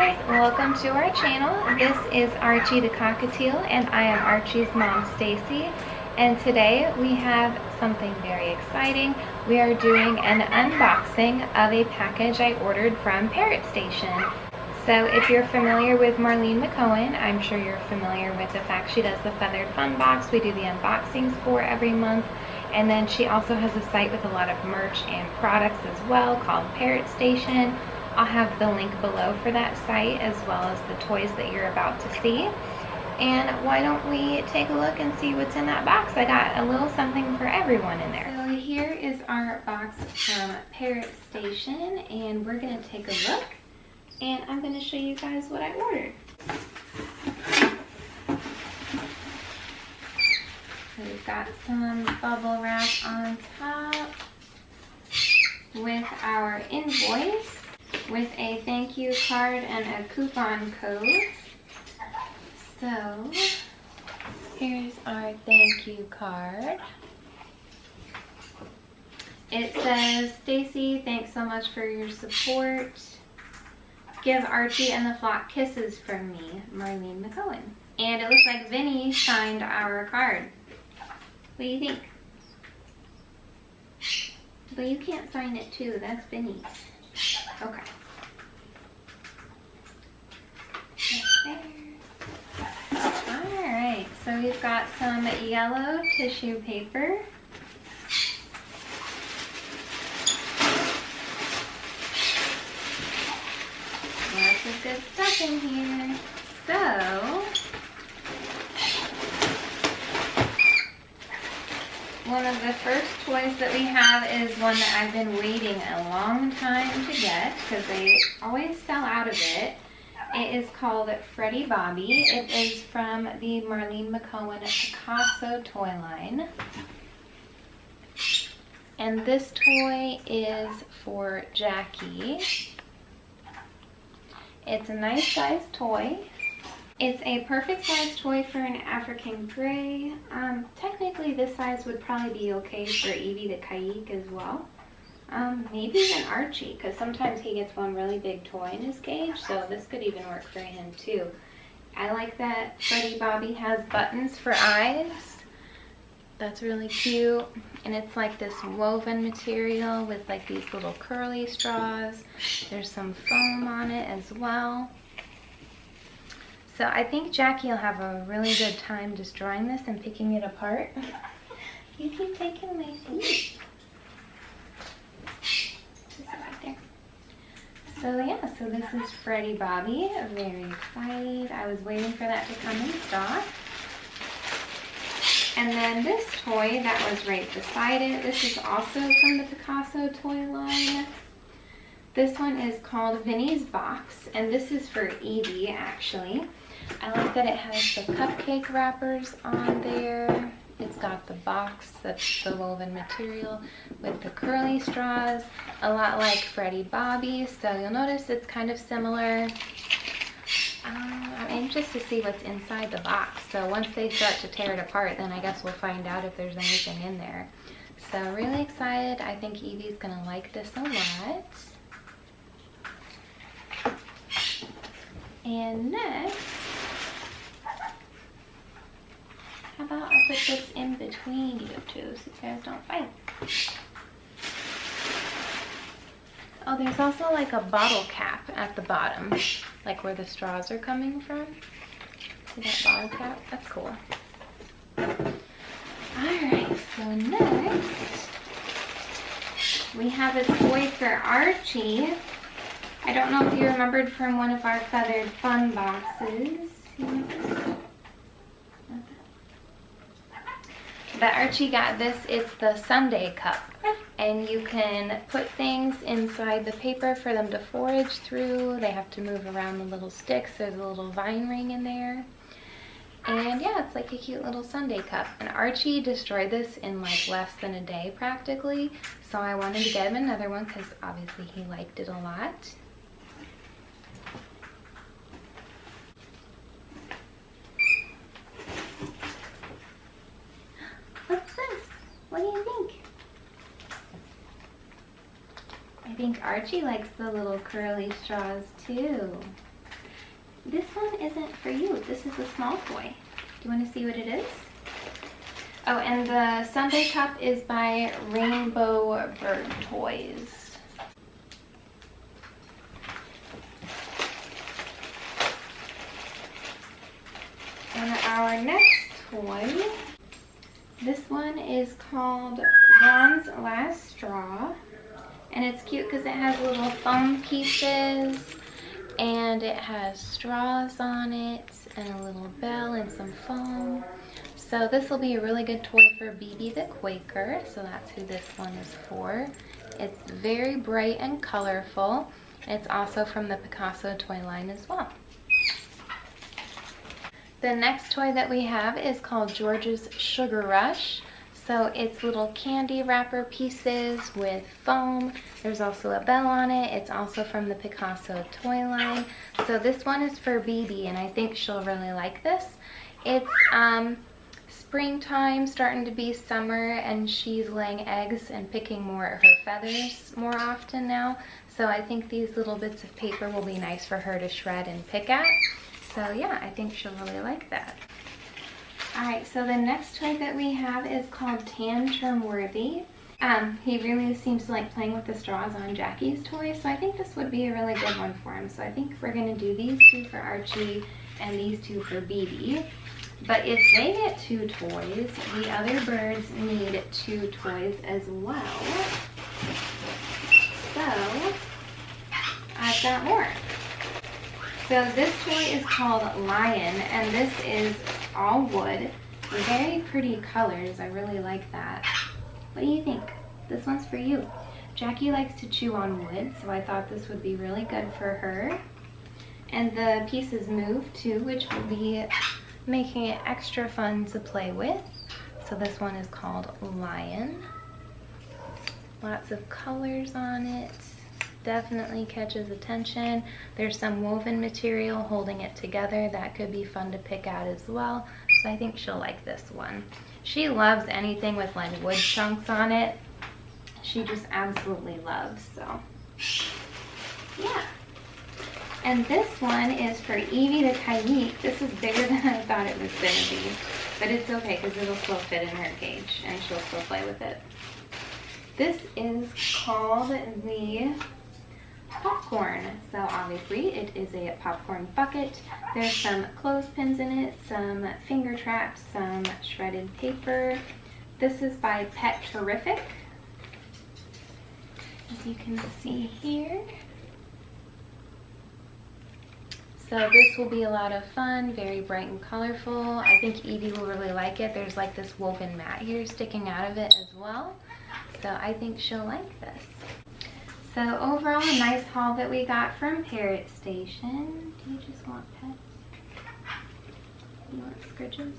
guys, welcome to our channel. This is Archie the Cockatiel and I am Archie's mom, Stacy. And today we have something very exciting. We are doing an unboxing of a package I ordered from Parrot Station. So if you're familiar with Marlene McCohen, I'm sure you're familiar with the fact she does the Feathered Fun Box. We do the unboxings for every month. And then she also has a site with a lot of merch and products as well called Parrot Station. I'll have the link below for that site as well as the toys that you're about to see. And why don't we take a look and see what's in that box? I got a little something for everyone in there. So here is our box from Parrot Station and we're going to take a look and I'm going to show you guys what I ordered. So we've got some bubble wrap on top with our invoice, with a thank you card and a coupon code. So here's our thank you card. It says, Stacy, thanks so much for your support. Give Archie and the flock kisses from me, Marlene McCohen. And it looks like Vinny signed our card. What do you think? But you can't sign it too, that's Vinny. Okay. Alright, so we've got some yellow tissue paper. Lots of good stuff in here. So, one of the first toys that we have is one that I've been waiting a long time to get because they always sell out of it. It is called Freddy Bobby. It is from the Marlene McCohen Picasso toy line. And this toy is for Jackie. It's a nice size toy. It's a perfect size toy for an African gray. Technically this size would probably be okay for Evie the Kaik as well. Maybe even Archie, because sometimes he gets one really big toy in his cage, so this could even work for him too. I like that Freddy Bobby has buttons for eyes. That's really cute. And it's like this woven material with like these little curly straws. There's some foam on it as well. So I think Jackie will have a really good time destroying this and picking it apart. You keep taking my seat. Right there. So yeah, so this is Freddy Bobby. I'm very excited. I was waiting for that to come in stock. And then this toy that was right beside it, this is also from the Picasso toy line. This one is called Vinny's Box, and this is for Evie actually. I like that it has the cupcake wrappers on there. It's got the box, that's the woven material with the curly straws, a lot like Freddy Bobby. So you'll notice it's kind of similar. I'm anxious to see what's inside the box. So once they start to tear it apart, then I guess we'll find out if there's anything in there. So really excited. I think Evie's gonna like this a lot. And next, how about I put this in between you two so you guys don't fight? Oh, there's also like a bottle cap at the bottom, like where the straws are coming from. See that bottle cap? That's cool. Alright, so next, we have a toy for Archie. I don't know if you remembered from one of our Feathered Fun boxes. But Archie got this. It's the Sundae cup. And you can put things inside the paper for them to forage through. They have to move around the little sticks. There's a little vine ring in there. And yeah, it's like a cute little Sundae cup. And Archie destroyed this in like less than a day practically. So I wanted to get him another one because obviously he liked it a lot. What's this? What do you think? I think Archie likes the little curly straws too. this one isn't for you. This is a small toy. Do you want to see what it is? Oh, and the Sundae cup is by Rainbow Bird Toys. And our next toy, this one is called Ron's Last Straw. And it's cute because it has little foam pieces and it has straws on it and a little bell and some foam. So this will be a really good toy for Bibi the Quaker. So that's who this one is for. It's very bright and colorful. It's also from the Picasso toy line as well. The next toy that we have is called George's Sugar Rush. So it's little candy wrapper pieces with foam. There's also a bell on it. It's also from the Picasso toy line. So this one is for Bibi, and I think she'll really like this. It's springtime, starting to be summer, and she's laying eggs and picking her feathers more often now. So I think these little bits of paper will be nice for her to shred and pick at. So yeah, I think she'll really like that. Alright, so the next toy that we have is called Tantrum Worthy. He really seems to like playing with the straws on Jackie's toy, so I think this would be a really good one for him. So I think we're going to do these two for Archie and these two for Bibi. But if they get 2 toys, the other birds need 2 toys as well. So I've got more. So this toy is called Lion, and this is all wood. Very pretty colors. I really like that. What do you think? This one's for you. Jackie likes to chew on wood, so I thought this would be really good for her. And the pieces move too, which will be making it extra fun to play with. So this one is called Lion. Lots of colors on it. Definitely catches attention. There's some woven material holding it together. That could be fun to pick out as well. So I think she'll like this one. She loves anything with like wood chunks on it. She just absolutely loves, so yeah. And this one is for Evie the Kayik. This is bigger than I thought it was going to be. But it's okay because it'll still fit in her cage and she'll still play with it. This is called the popcorn. So obviously it is a popcorn bucket. There's some clothespins in it, some finger traps, some shredded paper. This is by Pet Terrific, as you can see here. So this will be a lot of fun, very bright and colorful. I think Evie will really like it. There's like this woven mat here sticking out of it as well. So I think she'll like this. So overall, a nice haul that we got from Parrot Station. Do you just want pets? You want scritches?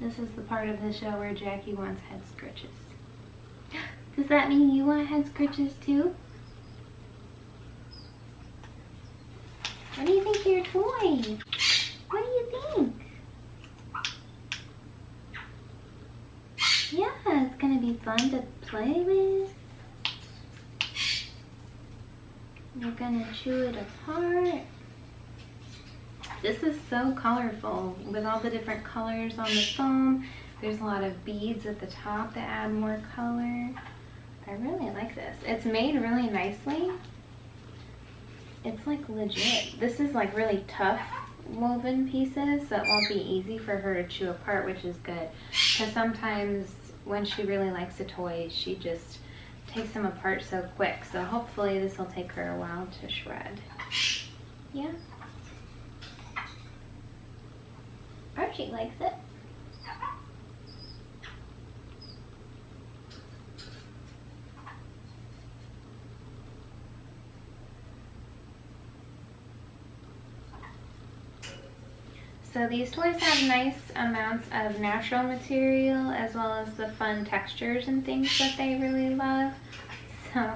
This is the part of the show where Jackie wants head scritches. Does that mean you want head scritches too? What do you think of your toy? What do you think? Yeah, it's gonna be fun to play with. You're gonna chew it apart. This is so colorful with all the different colors on the foam. There's a lot of beads at the top that add more color. I really like this. It's made really nicely. It's like legit. This is like really tough woven pieces, so it won't be easy for her to chew apart, which is good. Because sometimes when she really likes a toy, she just takes them apart so quick. So hopefully this will take her a while to shred. Yeah. Archie likes it. So these toys have nice amounts of natural material as well as the fun textures and things that they really love. So,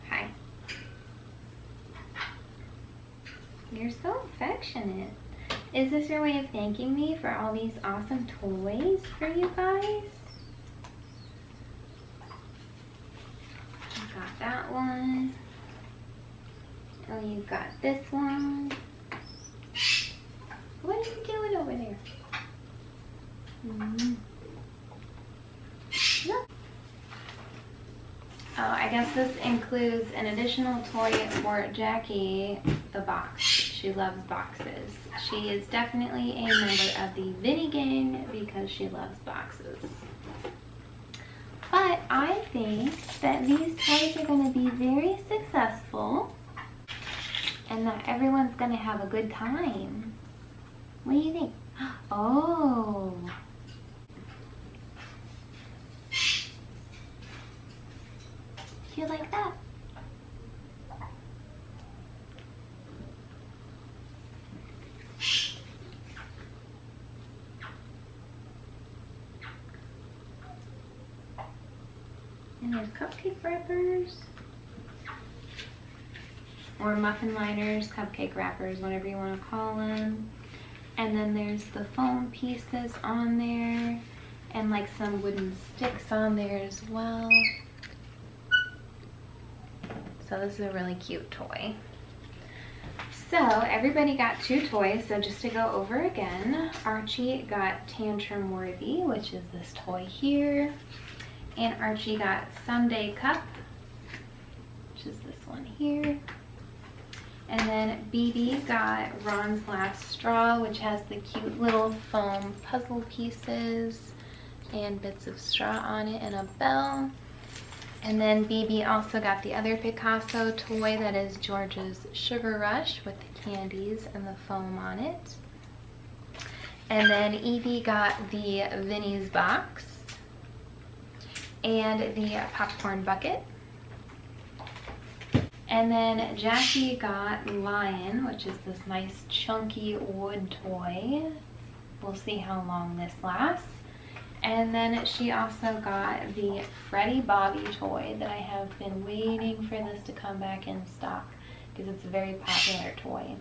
hi. You're so affectionate. Is this your way of thanking me for all these awesome toys for you guys? you got this one. What are you doing over there? Look. Oh, I guess this includes an additional toy for Jackie, the box. She loves boxes. She is definitely a member of the Vinny gang because she loves boxes. But I think that these toys are going to be very successful and that everyone's going to have a good time. What do you think? Oh. You like that? And there's cupcake wrappers. Or muffin liners, cupcake wrappers, whatever you want to call them. And then there's the foam pieces on there. And like some wooden sticks on there as well. So this is a really cute toy. So everybody got 2 toys. So just to go over again, Archie got Tantrum Worthy, which is this toy here. And Archie got Sundae Cup, which is this one here. And then BB got Ron's Last Straw, which has the cute little foam puzzle pieces and bits of straw on it and a bell. And then BB also got the other Picasso toy that is George's Sugar Rush with the candies and the foam on it. And then Evie got the Vinny's box and the popcorn bucket. And then Jackie got Lion, which is this nice chunky wood toy. We'll see how long this lasts. And then she also got the Freddy Bobby toy that I have been waiting for this to come back in stock because it's a very popular toy.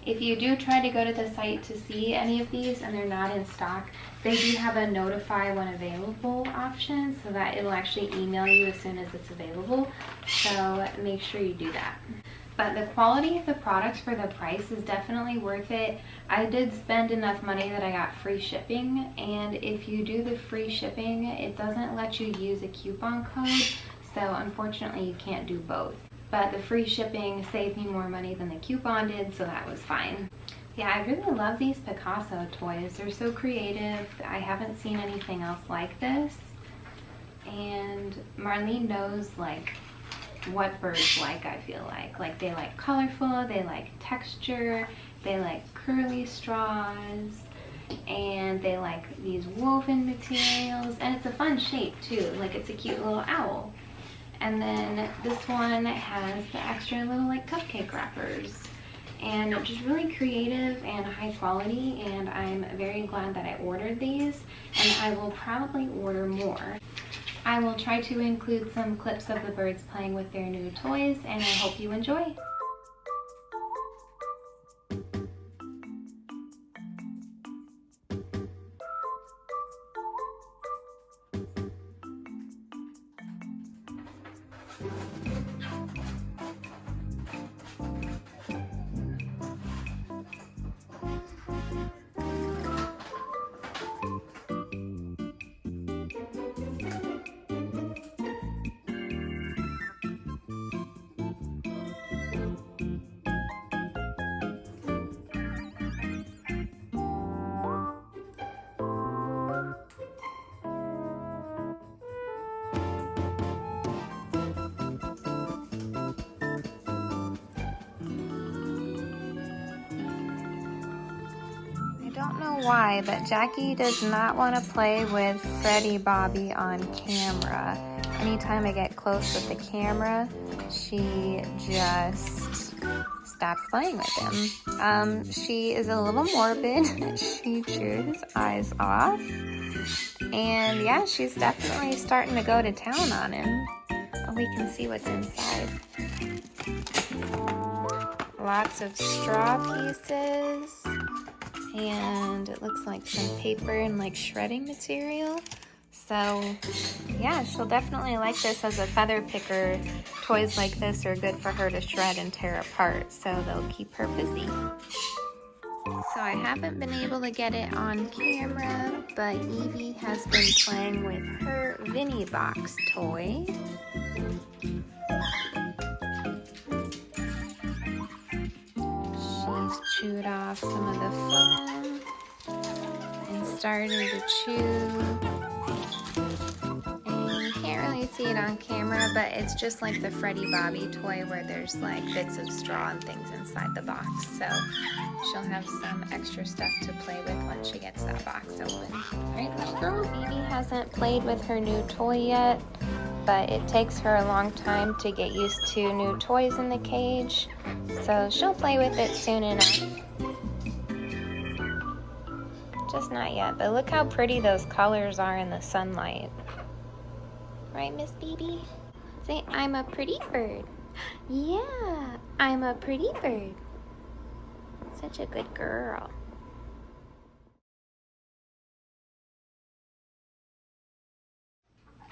If you do try to go to the site to see any of these and they're not in stock, they do have a notify when available option so that it'll actually email you as soon as it's available. So make sure you do that. But the quality of the products for the price is definitely worth it. I did spend enough money that I got free shipping, and if you do the free shipping, it doesn't let you use a coupon code, so unfortunately you can't do both. But the free shipping saved me more money than the coupon did, so that was fine. Yeah, I really love these Picasso toys. They're so creative. I haven't seen anything else like this. And Marlene knows like what birds like, I feel like. Like they like colorful, they like texture, they like curly straws, and they like these woven materials, and it's a fun shape too. Like it's a cute little owl. And then this one has the extra little like cupcake wrappers. And just really creative and high quality, and I'm very glad that I ordered these, and I will probably order more. I will try to include some clips of the birds playing with their new toys, and I hope you enjoy. I don't know why, but Jackie does not want to play with Freddy Bobby on camera. Anytime I get close with the camera, she just stops playing with him. She is a little morbid. She chews his eyes off. And yeah, she's definitely starting to go to town on him. Oh, we can see what's inside. Lots of straw pieces. And it looks like some paper and like shredding material. So yeah, she'll definitely like this as a feather picker. Toys like this are good for her to shred and tear apart, so they'll keep her busy. So I haven't been able to get it on camera, but Evie has been playing with her Vinny box toy. She's chewed off some of the foam and started to chew. And you can't really see it on camera, but it's just like the Freddy Bobby toy where there's like bits of straw and things inside the box. So she'll have some extra stuff to play with once she gets that box open. Right, little girl? Evie hasn't played with her new toy yet, but it takes her a long time to get used to new toys in the cage. So she'll play with it soon enough. Just not yet, but look how pretty those colors are in the sunlight. Right, Miss Baby? Say, I'm a pretty bird. Yeah, I'm a pretty bird. Such a good girl.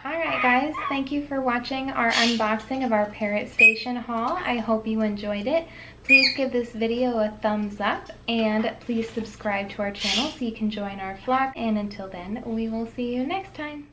Alright guys, thank you for watching our unboxing of our Parrot Station haul. I hope you enjoyed it. Please give this video a thumbs up and please subscribe to our channel so you can join our flock. And until then, we will see you next time.